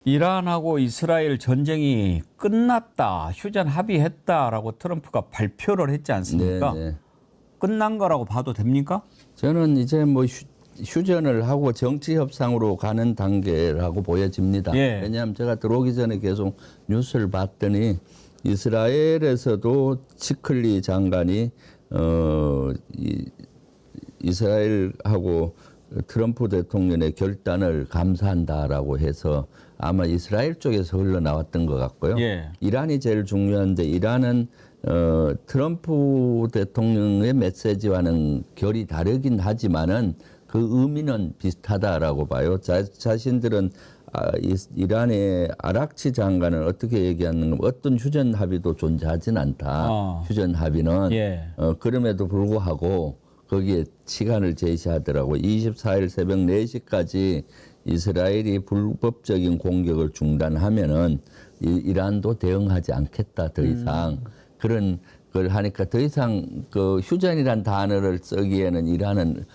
이란하고 이스라엘 전쟁이 끝났다, 휴전 합의했다라고 트럼프가 발표를 했지 않습니까? 네. 끝난 거라고 봐도 됩니까? 저는 이제 뭐 휴전을 하고 정치 협상으로 가는 단계라고 보여집니다. 예. 왜냐하면 제가 들어오기 전에 계속 뉴스를 봤더니 이스라엘에서도 치클리 장관이 이스라엘하고 트럼프 대통령의 결단을 감사한다라고 해서 아마 이스라엘 쪽에서 흘러나왔던 것 같고요. 예. 이란이 제일 중요한데 이란은 트럼프 대통령의 메시지와는 결이 다르긴 하지만은 그 의미는 비슷하다라고 봐요. 자신들은 이란의 아락치 장관은 어떻게 얘기하는가, 어떤 휴전 합의도 존재하진 않다. 휴전 합의는 예. 그럼에도 불구하고 거기에 시간을 제시하더라고요. 24일 새벽 4시까지 이스라엘이 불법적인 공격을 중단하면은 이란도 대응하지 않겠다, 더 이상. 그런 걸 하니까 더 이상 그 휴전이란 단어를 쓰기에는 이란은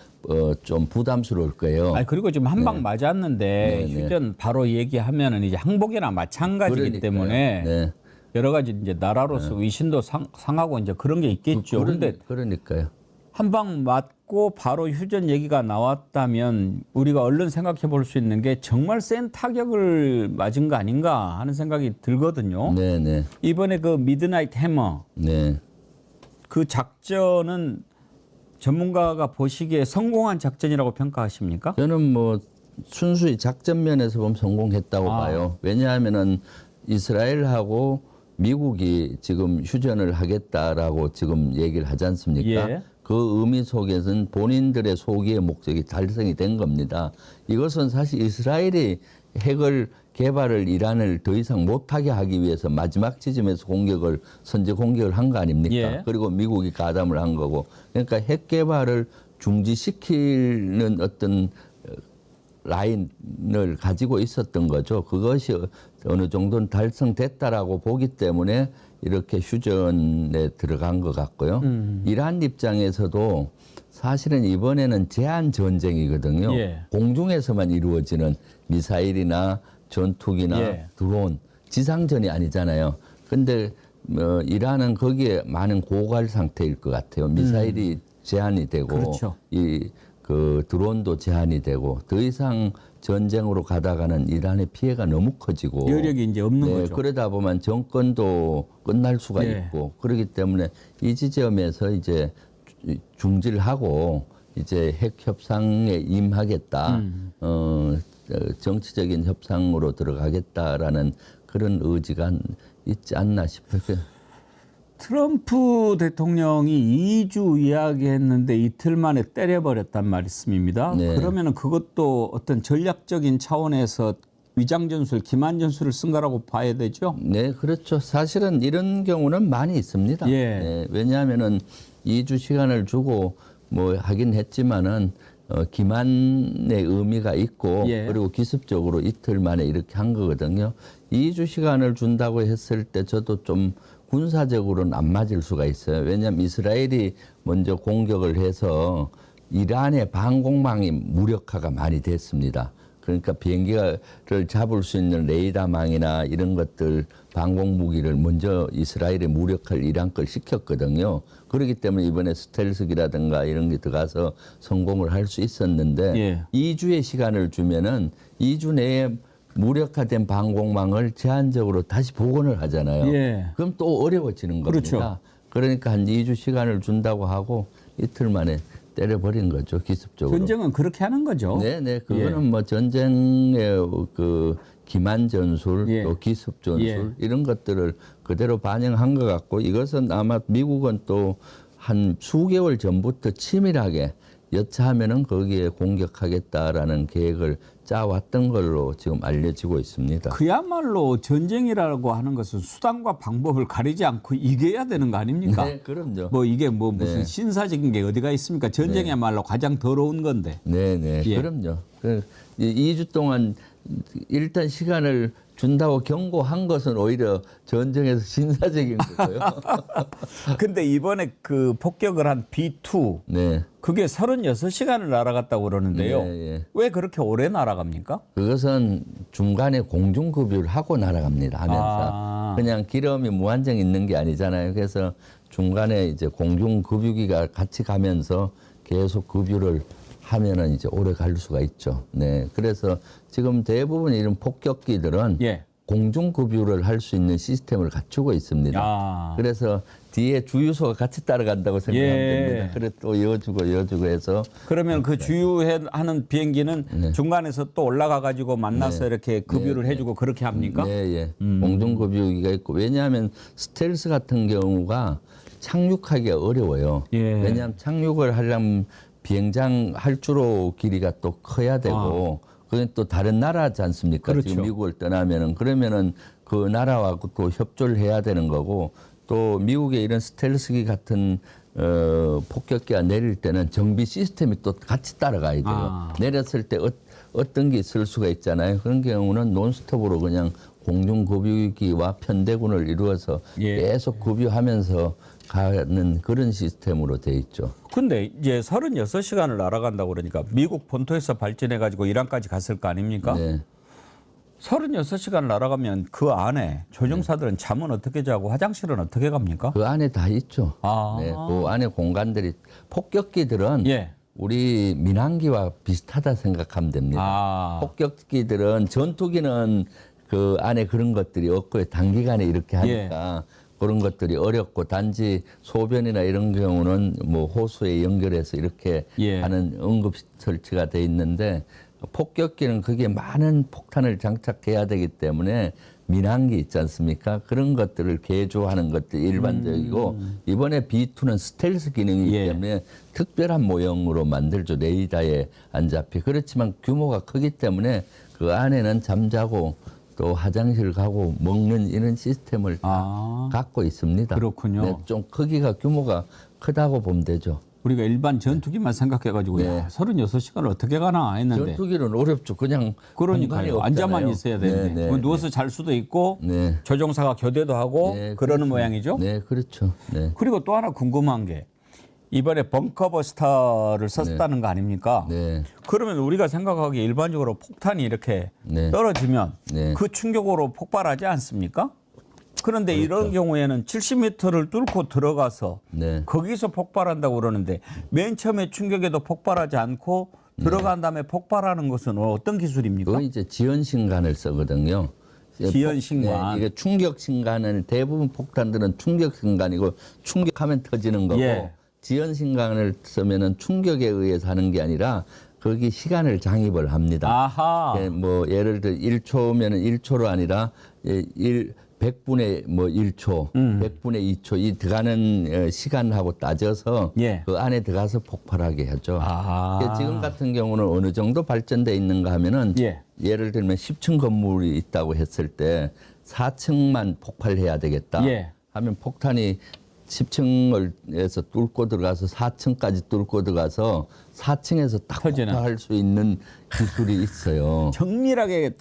좀 부담스러울 거예요. 아니, 그리고 지금 한 방 맞았는데 휴전 바로 얘기하면은 이제 항복이나 마찬가지이기 그러니까요. 때문에 여러 가지 이제 나라로서 위신도 상하고 이제 그런 게 있겠죠. 그런데 그러니까요. 한 방 맞고 바로 휴전 얘기가 나왔다면 우리가 얼른 생각해 볼 수 있는 게 정말 센 타격을 맞은 거 아닌가 하는 생각이 들거든요. 네네. 이번에 그 미드나잇 해머 네. 그 작전은 전문가가 보시기에 성공한 작전이라고 평가하십니까? 저는 뭐 순수히 작전 면에서 보면 성공했다고 봐요. 왜냐하면은 이스라엘하고 미국이 지금 휴전을 하겠다라고 지금 얘기를 하지 않습니까? 예. 그 의미 속에서는 본인들의 소기의 목적이 달성이 된 겁니다. 이것은 사실 이스라엘이 핵을 개발을 이란을 더 이상 못하게 하기 위해서 마지막 지점에서 선제 공격을 한 거 아닙니까? 예. 그리고 미국이 가담을 한 거고. 그러니까 핵 개발을 중지시키는 어떤 라인을 가지고 있었던 거죠. 그것이 어느 정도는 달성됐다라고 보기 때문에 이렇게 휴전에 들어간 것 같고요. 이란 입장에서도 사실은 이번에는 제한 전쟁이거든요. 예. 공중에서만 이루어지는 미사일이나 전투기나 드론, 지상전이 아니잖아요. 근데 이란은 거기에 많은 고갈 상태일 것 같아요. 미사일이 제한이 되고 그렇죠. 그 드론도 제한이 되고 더 이상 전쟁으로 가다가는 이란의 피해가 너무 커지고 여력이 이제 없는 거죠. 그러다 보면 정권도 끝날 수가 있고 그렇기 때문에 이 지점에서 이제 중지를 하고 이제 핵 협상에 임하겠다. 정치적인 협상으로 들어가겠다라는 그런 의지가 있지 않나 싶어요. 트럼프 대통령이 2주 이야기했는데 이틀 만에 때려버렸단 말씀입니다. 네. 그러면은 그것도 어떤 전략적인 차원에서 위장 전술, 기만 전술을 쓴 거라고 봐야 되죠? 네, 그렇죠. 사실은 이런 경우는 많이 있습니다. 예. 네, 왜냐하면은 2주 시간을 주고 뭐 하긴 했지만은 기만의 의미가 있고 그리고 기습적으로 이틀 만에 이렇게 한 거거든요. 2주 시간을 준다고 했을 때 저도 좀 군사적으로는 안 맞을 수가 있어요. 왜냐하면 이스라엘이 먼저 공격을 해서 이란의 방공망이 무력화가 많이 됐습니다. 그러니까 비행기를 잡을 수 있는 레이더망이나 이런 것들 방공 무기를 먼저 이스라엘에 무력화를 이란 걸 시켰거든요. 그렇기 때문에 이번에 스텔스기라든가 이런 게 들어가서 성공을 할 수 있었는데 2주의 시간을 주면은 2주 내에 무력화된 방공망을 제한적으로 다시 복원을 하잖아요. 그럼 또 어려워지는 겁니다. 그렇죠. 그러니까 한 2주 시간을 준다고 하고 이틀 만에 때려버린 거죠, 기습적으로. 전쟁은 그렇게 하는 거죠. 네네, 그거는 뭐 전쟁의 그 기만 전술, 또 기습 전술 이런 것들을 그대로 반영한 것 같고 이것은 아마 미국은 또 한 수개월 전부터 치밀하게 여차하면은 거기에 공격하겠다라는 계획을 짜왔던 걸로 지금 알려지고 있습니다. 그야말로 전쟁이라고 하는 것은 수단과 방법을 가리지 않고 이겨야 되는 거 아닙니까? 네, 그럼요. 뭐 이게 뭐 무슨 신사적인 게 어디가 있습니까? 전쟁이야말로 가장 더러운 건데. 네네, 그럼요. 2주 동안 일단 시간을 준다고 경고한 것은 오히려 전쟁에서 신사적인 거고요. 근데 이번에 그 폭격을 한 B2 네. 그게 36시간을 날아갔다고 그러는데요. 네, 예. 왜 그렇게 오래 날아갑니까? 그것은 중간에 공중급유를 하고 날아갑니다. 하면서 그냥 기름이 무한정 있는 게 아니잖아요. 그래서 중간에 이제 공중급유기가 같이 가면서 계속 급유를 하면은 이제 오래 갈 수가 있죠. 네. 그래서 지금 대부분 이런 폭격기들은 예. 공중급유를 할 수 있는 시스템을 갖추고 있습니다. 그래서 뒤에 주유소가 같이 따라간다고 생각하면 됩니다. 그래 또 이어주고 해서 그러면 그 주유하는 비행기는 중간에서 또 올라가 가지고 만나서 이렇게 급유를 해주고 그렇게 합니까? 네, 예. 공중급유기가 있고 왜냐하면 스텔스 같은 경우가 착륙하기가 어려워요. 예. 왜냐하면 착륙을 하려면 비행장 활주로 길이가 또 커야 되고 그건 또 다른 나라지 않습니까? 그렇죠. 지금 미국을 떠나면은 그러면은 그 나라와 또 협조를 해야 되는 거고 또 미국의 이런 스텔스기 같은 폭격기가 내릴 때는 정비 시스템이 또 같이 따라가야 돼요. 내렸을 때 어떤 게 있을 수가 있잖아요. 그런 경우는 논스톱으로 그냥 공중급유기와 편대군을 이루어서 계속 급유하면서 가는 그런 시스템으로 돼 있죠. 근데 이제 36시간을 날아간다고 그러니까 미국 본토에서 발전해 가지고 이란까지 갔을 거 아닙니까? 네. 36시간을 날아가면 그 안에 조종사들은 잠은 어떻게 자고 화장실은 어떻게 갑니까? 그 안에 다 있죠. 네, 그 안에 공간들이 폭격기들은 예. 우리 민항기와 비슷하다 생각하면 됩니다. 폭격기들은 전투기는 그 안에 그런 것들이 없고요. 단기간에 이렇게 하니까 그런 것들이 어렵고 단지 소변이나 이런 경우는 뭐 호수에 연결해서 이렇게 하는 응급 설치가 돼 있는데 폭격기는 그게 많은 폭탄을 장착해야 되기 때문에 민항기 있지 않습니까? 그런 것들을 개조하는 것들이 일반적이고 이번에 B2는 스텔스 기능이기 때문에 특별한 모형으로 만들죠. 레이더에 안 잡히. 그렇지만 규모가 크기 때문에 그 안에는 잠자고 또 화장실 가고 먹는 이런 시스템을 갖고 있습니다. 그렇군요. 네, 좀 크기가 규모가 크다고 보면 되죠. 우리가 일반 전투기만 생각해가지고 야, 36시간을 어떻게 가나 했는데 전투기는 어렵죠. 그냥 그러니까요. 앉아만 있어야 되는데 뭐 누워서 잘 수도 있고 조종사가 교대도 하고 그러는 모양이죠. 네, 그렇죠. 네. 그리고 또 하나 궁금한 게 이번에 벙커버스터를 썼다는 거 아닙니까? 네. 그러면 우리가 생각하기에 일반적으로 폭탄이 이렇게 떨어지면 그 충격으로 폭발하지 않습니까? 그런데 이런 경우에는 70m를 뚫고 들어가서 거기서 폭발한다고 그러는데 맨 처음에 충격에도 폭발하지 않고 들어간 다음에 폭발하는 것은 어떤 기술입니까? 그건 이제 지연신간을 쓰거든요. 지연신간. 이게 충격신간은 대부분 폭탄들은 충격신간이고 충격하면 터지는 거고 지연신간을 쓰면은 충격에 의해서 하는 게 아니라 거기 시간을 장입을 합니다. 뭐 예를 들어 1초면은 1초로 아니라 100분의 뭐 1초, 100분의 2초 이 들어가는 시간하고 따져서 그 안에 들어가서 폭발하게 하죠. 지금 같은 경우는 어느 정도 발전돼 있는가 하면은 예를 들면 10층 건물이 있다고 했을 때 4층만 폭발해야 되겠다 하면 폭탄이 10층에서 뚫고 들어가서 4층까지 뚫고 들어가서 4층에서 딱 폭발할 수 있는 기술이 있어요. 정밀하게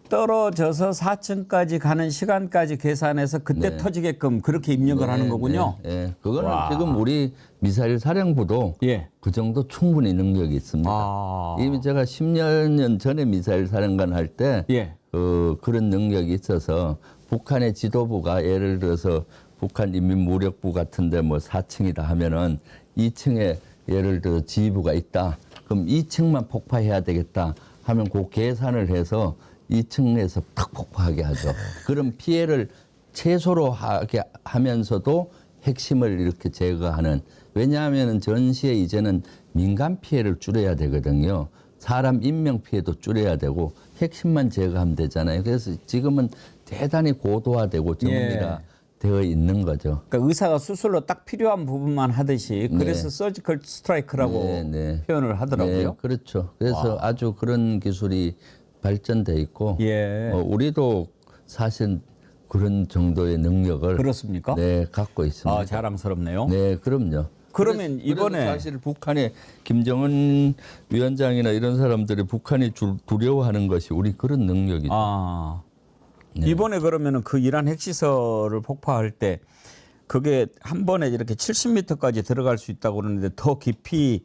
떨어져서 4층까지 가는 시간까지 계산해서 그때 터지게끔 그렇게 입력을 하는 거군요. 그거는 지금 우리 미사일 사령부도 그 정도 충분히 능력이 있습니다. 이미 제가 10년 전에 미사일 사령관 할 때 그런 능력이 있어서 북한의 지도부가 예를 들어서 북한 인민무력부 같은데 뭐 4층이다 하면은 2층에 예를 들어 지휘부가 있다. 그럼 2층만 폭파해야 되겠다 하면 그 계산을 해서 2층에서 탁 폭파하게 하죠. 그런 피해를 최소로 하게 하면서도 핵심을 이렇게 제거하는. 왜냐하면 전시에 이제는 민간 피해를 줄여야 되거든요. 사람 인명 피해도 줄여야 되고 핵심만 제거하면 되잖아요. 그래서 지금은 대단히 고도화되고 정리가 되어 있는 거죠. 그러니까 의사가 수술로 딱 필요한 부분만 하듯이 그래서 서지컬 스트라이크라고 표현을 하더라고요. 그렇죠. 그래서 아주 그런 기술이 발전돼 있고 우리도 사실 그런 정도의 능력을 그렇습니까? 갖고 있습니다. 자랑스럽네요. 네, 그럼요. 그러면 이번에 사실 북한의 김정은 위원장이나 이런 사람들이 북한이 두려워하는 것이 우리 그런 능력이죠. 네. 이번에 그러면은 그 이란 핵시설을 폭파할 때 그게 한 번에 이렇게 70m까지 들어갈 수 있다고 그러는데 더 깊이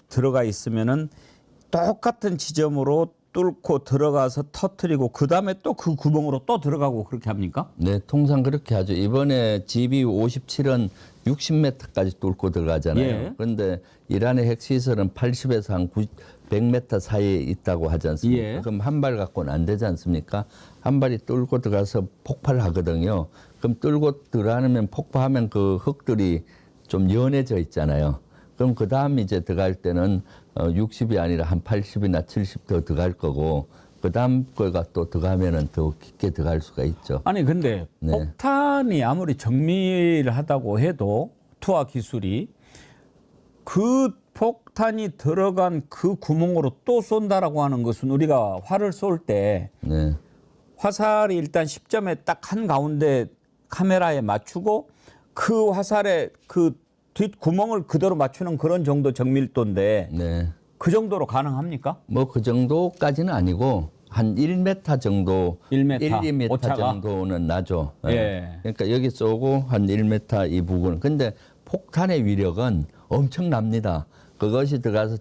들어가 있으면은 똑같은 지점으로 뚫고 들어가서 터뜨리고 그 다음에 또 그 구멍으로 또 들어가고 그렇게 합니까? 네, 통상 그렇게 하죠. 이번에 GBU-57은 60m까지 뚫고 들어가잖아요. 예. 그런데 이란의 핵시설은 80에서 한 100m 사이에 있다고 하지 않습니까? 예. 그럼 한 발 갖고는 안 되지 않습니까? 한 발이 뚫고 들어가서 폭발을 하거든요. 그럼 뚫고 들어가면 폭파하면 그 흙들이 좀 연해져 있잖아요. 그럼 그 다음 이제 들어갈 때는 60이 아니라 한 80이나 70 더 들어갈 거고 그 다음 거가 또 들어가면은 더 깊게 들어갈 수가 있죠. 아니 근데 네. 폭탄이 아무리 정밀하다고 해도 투하 기술이 그 폭탄이 들어간 그 구멍으로 또 쏜다라고 하는 것은 우리가 활을 쏠 때 네. 화살이 일단 10점에 딱 한 가운데 카메라에 맞추고 그 화살의 그 뒷구멍을 그대로 맞추는 그런 정도 정밀도인데 네. 그 정도로 가능합니까? 뭐 그 정도까지는 아니고 한 1m 정도, 1m, 2m 오차가? 정도는 나죠. 예. 그러니까 여기 쏘고 한 1m 이 부분. 근데 폭탄의 위력은 엄청납니다. 그것이 들어가서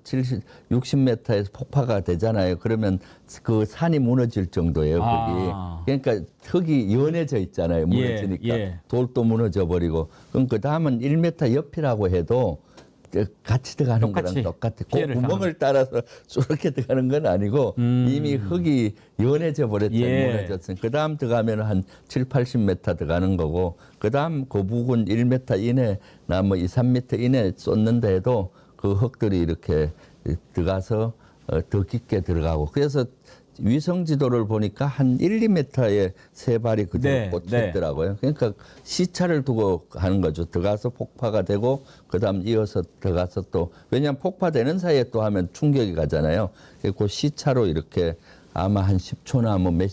60m에서 폭파가 되잖아요. 그러면 그 산이 무너질 정도예요. 거기. 그러니까 흙이 연해져 있잖아요. 무너지니까 예. 돌도 무너져 버리고. 그럼 그 다음은 1m 옆이라고 해도 같이 들어가는 거랑 똑같아. 그 구멍을 따라서 저렇게 들어가는 건 아니고 이미 흙이 연해져 버렸더니 무너졌으니 그 다음 들어가면 한 7, 80m 들어가는 거고 그 다음 그 부근 1m 이내나 뭐 2, 3m 이내 쏟는다 해도 그 흙들이 이렇게 들어가서 더 깊게 들어가고 그래서 위성 지도를 보니까 한 1, 2m의 세 발이 그대로 꽂혀 있더라고요. 그러니까 시차를 두고 하는 거죠. 들어가서 폭파가 되고 그다음 이어서 들어가서 또 왜냐하면 폭파되는 사이에 또 하면 충격이 가잖아요. 그 시차로 이렇게 아마 한 10초나 뭐 몇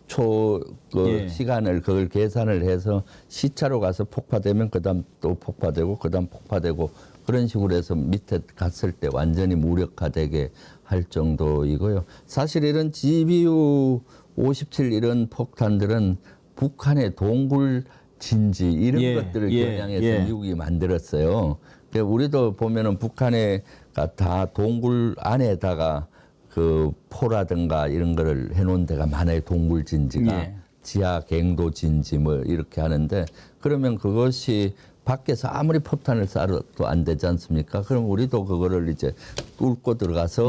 초 그 시간을 그걸 계산을 해서 시차로 가서 폭파되면 그다음 또 폭파되고 그다음 폭파되고 그런 식으로 해서 밑에 갔을 때 완전히 무력화되게 할 정도이고요. 사실 이런 GBU-57 이런 폭탄들은 북한의 동굴 진지 이런 것들을 겨냥해서 미국이 만들었어요. 우리도 보면은 북한에 다 동굴 안에다가 그 포라든가 이런 거를 해놓은 데가 많아요. 동굴 진지가 지하 갱도 진지 뭐 이렇게 하는데 그러면 그것이 밖에서 아무리 폭탄을 쏴도 안 되지 않습니까? 그럼 우리도 그거를 이제 뚫고 들어가서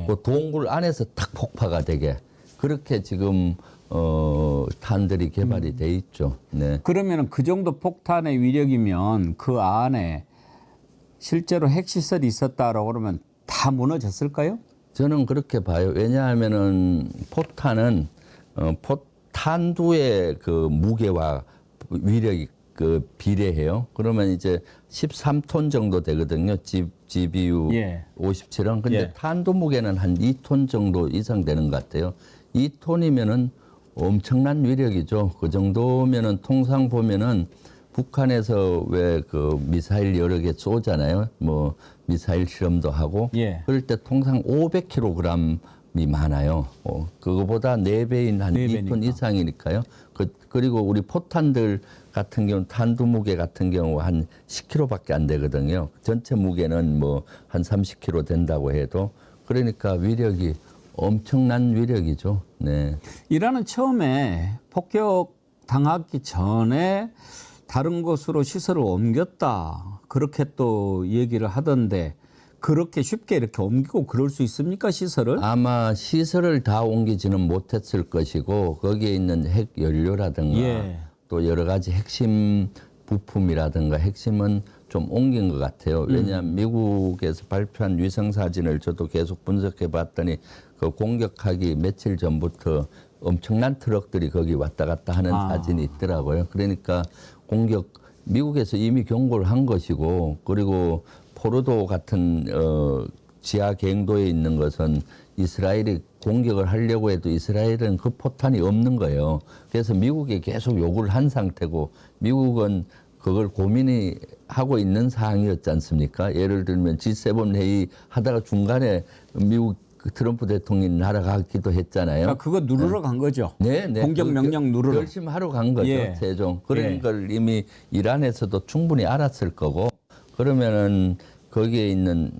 그 동굴 안에서 탁 폭파가 되게 그렇게 지금 탄들이 개발이 돼 있죠. 네. 그러면은 그 정도 폭탄의 위력이면 그 안에 실제로 핵시설이 있었다라고 그러면 다 무너졌을까요? 저는 그렇게 봐요. 왜냐하면은 포탄은 포탄두의 그 무게와 위력이 그 비례해요. 그러면 이제 13톤 정도 되거든요. GBU-57은. 근데 탄두 무게는 한 2톤 정도 이상 되는 것 같아요. 2톤이면은 엄청난 위력이죠. 그 정도면은 통상 보면은 북한에서 왜 그 미사일 여러 개 쏘잖아요. 뭐 미사일 실험도 하고 그럴 때 통상 500kg이 많아요. 그거보다 4배인 한 2톤 이상이니까요. 그리고 우리 포탄들 같은 경우는 탄두 무게 같은 경우 한 10kg밖에 안 되거든요. 전체 무게는 뭐 한 30kg 된다고 해도 그러니까 위력이 엄청난 위력이죠. 네. 이란은 처음에 폭격 당하기 전에 다른 곳으로 시설을 옮겼다. 그렇게 또 얘기를 하던데 그렇게 쉽게 이렇게 옮기고 그럴 수 있습니까, 시설을? 아마 시설을 다 옮기지는 못했을 것이고 거기에 있는 핵 연료라든가 또 여러 가지 핵심 부품이라든가 핵심은 좀 옮긴 것 같아요. 왜냐하면 미국에서 발표한 위성 사진을 저도 계속 분석해 봤더니 그 공격하기 며칠 전부터 엄청난 트럭들이 거기 왔다 갔다 하는 사진이 있더라고요. 그러니까 미국에서 이미 경고를 한 것이고 그리고 포르도 같은 지하 갱도에 있는 것은 이스라엘이 공격을 하려고 해도 이스라엘은 그 포탄이 없는 거예요. 그래서 미국에 계속 요구를 한 상태고 미국은 그걸 고민이 하고 있는 사항이었지 않습니까? 예를 들면 G7 회의 하다가 중간에 미국 트럼프 대통령이 날아가기도 했잖아요. 그러니까 그거 누르러 간 거죠. 네. 공격 명령 누르러. 열심히 하러 간 거죠. 최종. 그런 걸 이미 이란에서도 충분히 알았을 거고, 그러면은 거기에 있는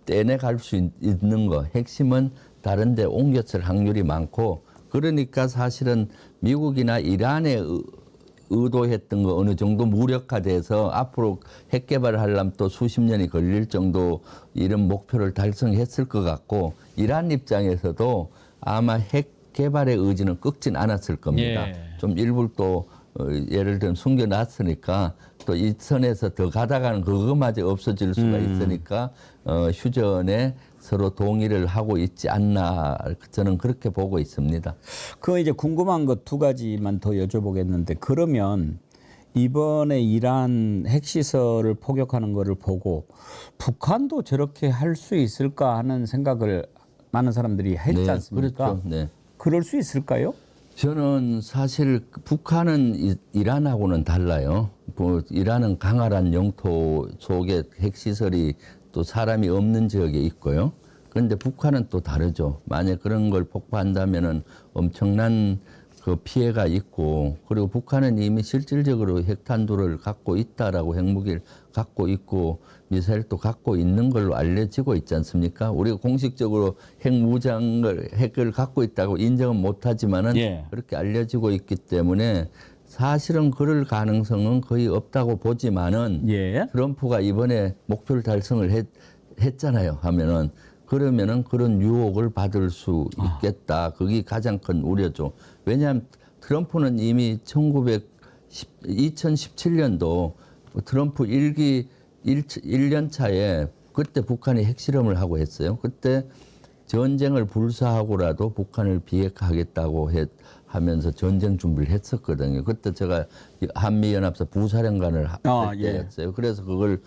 떼내 갈 수 있는 거, 핵심은 다른 데 옮겼을 확률이 많고, 그러니까 사실은 미국이나 이란에 의도했던 거 어느 정도 무력화돼서 앞으로 핵 개발을 하려면 또 수십 년이 걸릴 정도 이런 목표를 달성했을 것 같고, 이란 입장에서도 아마 핵 개발의 의지는 꺾진 않았을 겁니다. 좀 일부를 또 예를 들면 숨겨놨으니까 또 이 선에서 더 가다가는 그거마저 없어질 수가 있으니까 휴전에 서로 동의를 하고 있지 않나, 저는 그렇게 보고 있습니다. 그 이제 궁금한 것 두 가지만 더 여쭤보겠는데, 그러면 이번에 이란 핵시설을 포격하는 거를 보고 북한도 저렇게 할 수 있을까 하는 생각을 많은 사람들이 했지 않습니까? 그렇죠. 네. 그럴 수 있을까요? 저는 사실 북한은 이란하고는 달라요. 뭐 이란은 강활한 영토 속에 핵시설이 또 사람이 없는 지역에 있고요. 그런데 북한은 또 다르죠. 만약 그런 걸 폭파한다면은 엄청난 그 피해가 있고, 그리고 북한은 이미 실질적으로 핵탄두를 갖고 있다라고, 핵무기를 갖고 있고 미사일도 갖고 있는 걸로 알려지고 있지 않습니까? 우리가 공식적으로 핵을 갖고 있다고 인정은 못하지만은 그렇게 알려지고 있기 때문에 사실은 그럴 가능성은 거의 없다고 보지만은 트럼프가 이번에 목표를 달성을 했잖아요. 하면은 그러면은 그런 유혹을 받을 수 있겠다. 그게 가장 큰 우려죠. 왜냐하면 트럼프는 이미 2017년도 트럼프 1년 차에 그때 북한이 핵실험을 하고 했어요. 그때 전쟁을 불사하고라도 북한을 비핵화하겠다고 하면서 전쟁 준비를 했었거든요. 그때 제가 한미연합사 부사령관을 할 때였어요. 그래서 그걸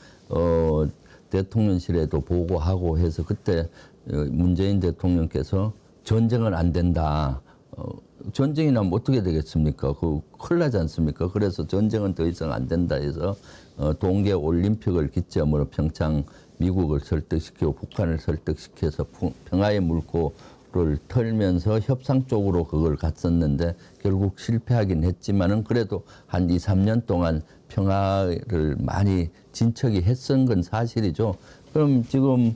대통령실에도 보고하고 해서 그때 문재인 대통령께서 전쟁은 안 된다. 전쟁이 나면 어떻게 되겠습니까? 그 큰일 나지 않습니까? 그래서 전쟁은 더 이상 안 된다 해서 동계 올림픽을 기점으로 평창 미국을 설득시키고 북한을 설득시켜서 평화의 물꼬를 털면서 협상 쪽으로 그걸 갔었는데 결국 실패하긴 했지만은 그래도 한 2, 3년 동안 평화를 많이 진척이 했은 건 사실이죠. 그럼 지금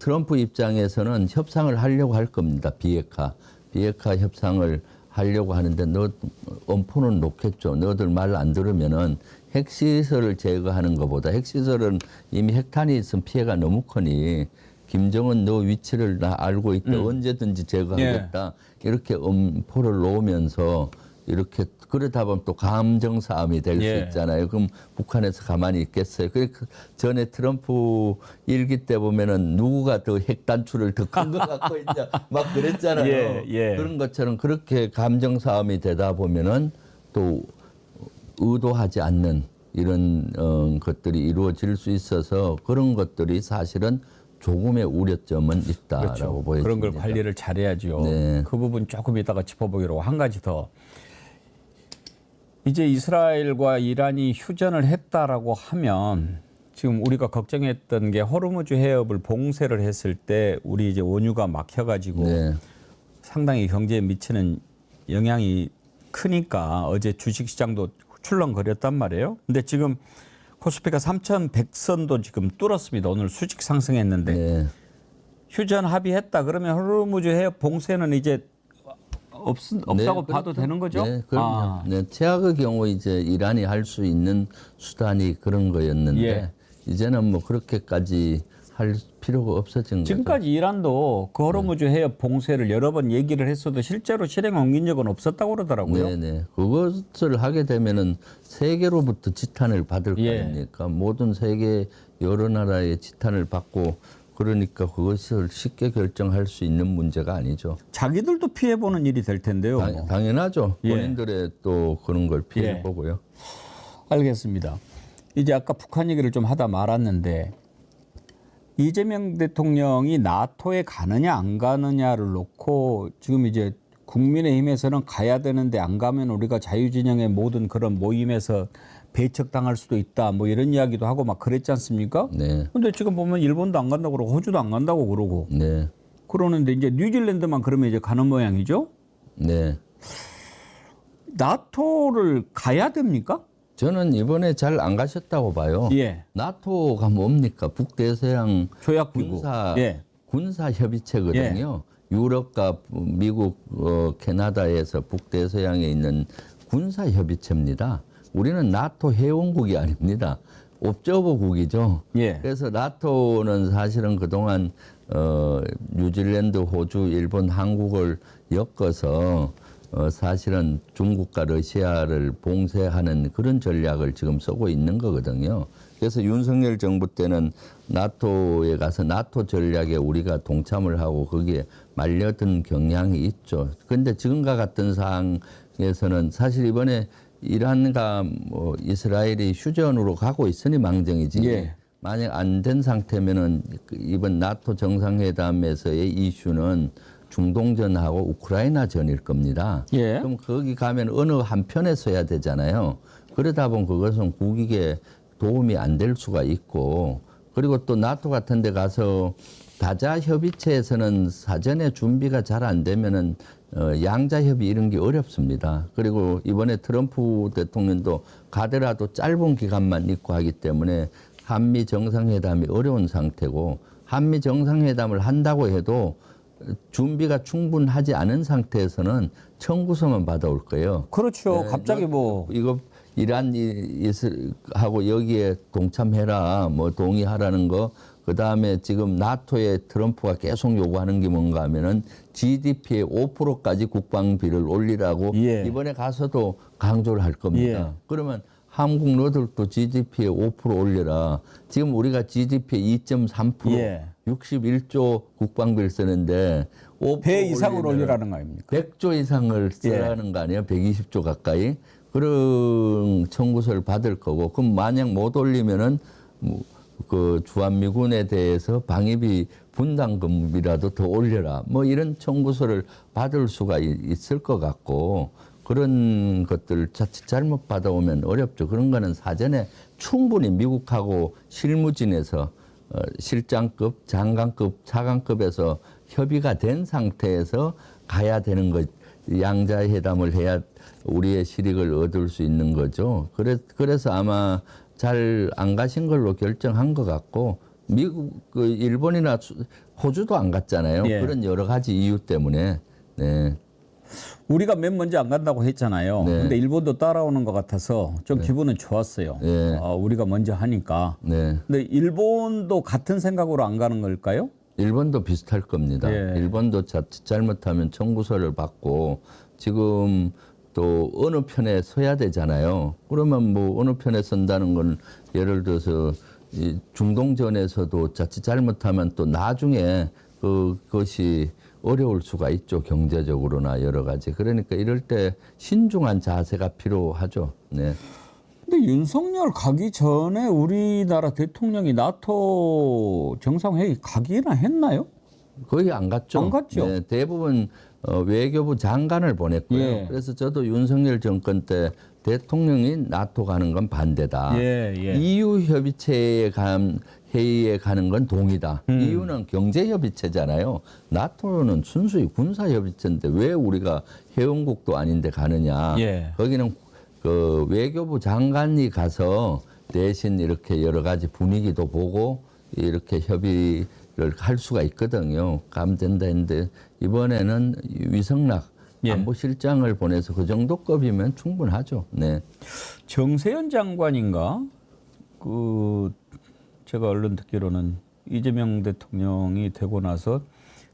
트럼프 입장에서는 협상을 하려고 할 겁니다. 비핵화 협상을 하려고 하는데 엄포는 놓겠죠. 너들 말 안 들으면은 핵시설을 제거하는 것보다, 핵시설은 이미 핵탄이 있으면 피해가 너무 크니 김정은 너 위치를 나 알고 있다. 언제든지 제거하겠다. 이렇게 엄포를 놓으면서 이렇게 그러다 보면 또 감정 싸움이 될 수 있잖아요. 그럼 북한에서 가만히 있겠어요. 그 전에 트럼프 일기 때 보면은 누구가 더 핵 단추를 더 큰 거 갖고 있냐 막 그랬잖아요. 그런 것처럼 그렇게 감정 싸움이 되다 보면은 또 의도하지 않는 이런 것들이 이루어질 수 있어서 그런 것들이 사실은 조금의 우려점은 있다라고 보여집니다. 그런 걸 관리를 잘해야죠. 그 부분 조금 이따가 짚어보기로 한 가지 더. 이제 이스라엘과 이란이 휴전을 했다라고 하면 지금 우리가 걱정했던 게 호르무즈 해협을 봉쇄를 했을 때 우리 이제 원유가 막혀가지고 상당히 경제에 미치는 영향이 크니까 어제 주식시장도 출렁거렸단 말이에요. 근데 지금 코스피가 3,100선도 지금 뚫었습니다. 오늘 수직 상승했는데 휴전 합의했다 그러면 호르무즈 해협 봉쇄는 이제 없다고 봐도 되는 거죠? 네, 그럼요. 최악의 경우 이제 이란이 할 수 있는 수단이 그런 거였는데 이제는 뭐 그렇게까지 할 필요가 없어진 거죠. 지금까지 이란도 그 호르무즈 해협 봉쇄를 여러 번 얘기를 했어도 실제로 실행 옮긴 적은 없었다고 그러더라고요. 그것을 하게 되면은 세계로부터 지탄을 받을 거 아닙니까? 모든 세계 여러 나라의 지탄을 받고 그러니까 그것을 쉽게 결정할 수 있는 문제가 아니죠. 자기들도 피해보는 일이 될 텐데요. 당연하죠. 본인들의 또 그런 걸 피해보고요. 알겠습니다. 이제 아까 북한 얘기를 좀 하다 말았는데 이재명 대통령이 나토에 가느냐 안 가느냐를 놓고 지금 이제 국민의힘에서는 가야 되는데 안 가면 우리가 자유진영의 모든 그런 모임에서 배척당할 수도 있다. 뭐 이런 이야기도 하고 막 그랬지 않습니까? 네. 근데 지금 보면 일본도 안 간다고 그러고 호주도 안 간다고 그러고 네. 그러는데 이제 뉴질랜드만 그러면 이제 가는 모양이죠? 네. 나토를 가야 됩니까? 저는 이번에 잘 안 가셨다고 봐요. 예. 나토가 뭡니까? 북대서양 조약기구. 예. 군사 협의체거든요. 유럽과 미국, 캐나다에서 북대서양에 있는 군사 협의체입니다. 우리는 나토 회원국이 아닙니다. 옵저버국이죠. 예. 그래서 나토는 사실은 그동안 뉴질랜드, 호주, 일본, 한국을 엮어서 사실은 중국과 러시아를 봉쇄하는 그런 전략을 지금 쓰고 있는 거거든요. 그래서 윤석열 정부 때는 나토에 가서 나토 전략에 우리가 동참을 하고 거기에 말려든 경향이 있죠. 그런데 지금과 같은 상황에서는 사실 이번에 이란과 뭐 이스라엘이 휴전으로 가고 있으니 망정이지. 예. 만약 안 된 상태면은 이번 나토 정상회담에서의 이슈는 중동전하고 우크라이나전일 겁니다. 예. 그럼 거기 가면 어느 한편에 서야 되잖아요. 그러다 보면 그것은 국익에 도움이 안 될 수가 있고, 그리고 또 나토 같은 데 가서 다자 협의체에서는 사전에 준비가 잘 안 되면은 양자 협의 이런 게 어렵습니다. 그리고 이번에 트럼프 대통령도 가더라도 짧은 기간만 있고 하기 때문에 한미 정상회담이 어려운 상태고, 한미 정상회담을 한다고 해도 준비가 충분하지 않은 상태에서는 청구서만 받아올 거예요. 그렇죠. 네, 갑자기 뭐 이거 이란하고 여기에 동참해라, 뭐 동의하라는 거. 그 다음에 지금 나토에 트럼프가 계속 요구하는 게 뭔가 하면은 GDP의 5%까지 국방비를 올리라고 예. 이번에 가서도 강조를 할 겁니다. 예. 그러면 한국 너들도 GDP에 5% 올려라. 지금 우리가 GDP의 2.3%, 예. 61조 국방비를 쓰는데 5% 배 이상을 올리면 올리라는 거 아닙니까? 100조 이상을 쓰라는 거 아니에요? 120조 가까이. 그런 청구서를 받을 거고, 그럼 만약 못 올리면은 뭐 그 주한미군에 대해서 방위비 분담금이라도 더 올려라. 뭐 이런 청구서를 받을 수가 있을 것 같고, 그런 것들 자칫 잘못 받아오면 어렵죠. 그런 거는 사전에 충분히 미국하고 실무진에서 실장급, 장관급, 차관급에서 협의가 된 상태에서 가야 되는 것, 양자회담을 해야 우리의 실익을 얻을 수 있는 거죠. 그래서 아마 잘 안 가신 걸로 결정한 것 같고, 미국, 일본이나 호주도 안 갔잖아요. 예. 그런 여러 가지 이유 때문에. 네. 우리가 맨 먼저 안 간다고 했잖아요. 네. 근데 일본도 따라오는 것 같아서 좀 기분은 좋았어요. 네. 우리가 먼저 하니까. 네. 근데 일본도 같은 생각으로 안 가는 걸까요? 일본도 비슷할 겁니다. 예. 일본도 자칫 잘못하면 청구서를 받고, 지금 또 어느 편에 서야 되잖아요. 그러면 뭐 어느 편에 선다는 건 예를 들어서 이 중동전에서도 자칫 잘못하면 또 나중에 그것이 어려울 수가 있죠. 경제적으로나 여러 가지. 그러니까 이럴 때 신중한 자세가 필요하죠. 네. 근데 윤석열 가기 전에 우리나라 대통령이 나토 정상회의 가기나 했나요? 거의 안 갔죠. 안 갔죠. 네, 대부분 외교부 장관을 보냈고요. 예. 그래서 저도 윤석열 정권 때 대통령이 나토 가는 건 반대다. 예, 예. EU 협의체에 회의에 가는 건 동의다. EU는 경제 협의체잖아요. 나토는 순수히 군사 협의체인데 왜 우리가 회원국도 아닌데 가느냐. 예. 거기는 그 외교부 장관이 가서 대신 이렇게 여러 가지 분위기도 보고 이렇게 협의를 할 수가 있거든요. 가면 된다 했는데 이번에는 위성락 예. 안보실장을 보내서 그 정도 급이면 충분하죠. 네. 정세현 장관인가? 제가 얼른 듣기로는 이재명 대통령이 되고 나서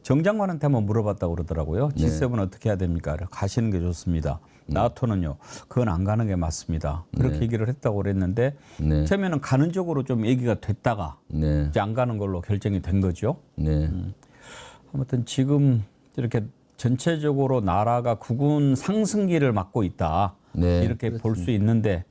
정 장관한테 한번 물어봤다고 그러더라고요. G7 어떻게 해야 됩니까? 가시는 게 좋습니다. 나토는요, 그건 안 가는 게 맞습니다. 그렇게 얘기를 했다고 그랬는데, 네. 처음에는 가는 쪽으로 좀 얘기가 됐다가, 네. 이제 안 가는 걸로 결정이 된 거죠. 네. 아무튼 지금 이렇게 전체적으로 나라가 국군 상승기를 맞고 있다. 네, 이렇게 볼 수 있는데,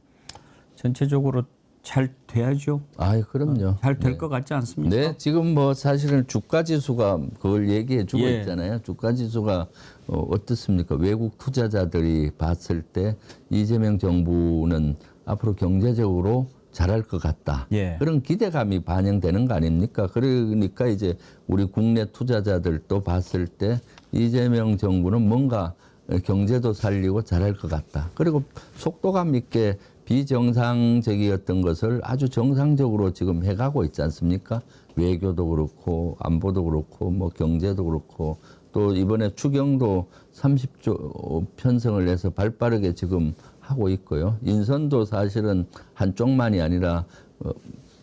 전체적으로 잘 돼야죠. 아, 그럼요. 잘 될 것 같지 않습니까? 네, 지금 뭐 사실은 주가 지수가 그걸 얘기해 주고 예. 있잖아요. 주가 지수가 어떻습니까? 외국 투자자들이 봤을 때 이재명 정부는 앞으로 경제적으로 잘할 것 같다. 예. 그런 기대감이 반영되는 거 아닙니까? 그러니까 이제 우리 국내 투자자들도 봤을 때 이재명 정부는 뭔가 경제도 살리고 잘할 것 같다. 그리고 속도감 있게 비정상적이었던 것을 아주 정상적으로 지금 해가고 있지 않습니까? 외교도 그렇고 안보도 그렇고 뭐 경제도 그렇고 또 이번에 추경도 30조 편성을 해서 발빠르게 지금 하고 있고요. 인선도 사실은 한쪽만이 아니라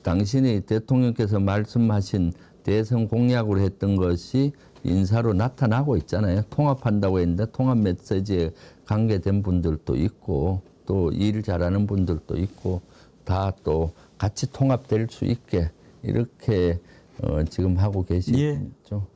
당신이 대통령께서 말씀하신 대선 공약으로 했던 것이 인사로 나타나고 있잖아요. 통합한다고 했는데 통합 메시지에 관계된 분들도 있고 또 일 잘하는 분들도 있고 다 또 같이 통합될 수 있게 이렇게 지금 하고 계시죠. 예.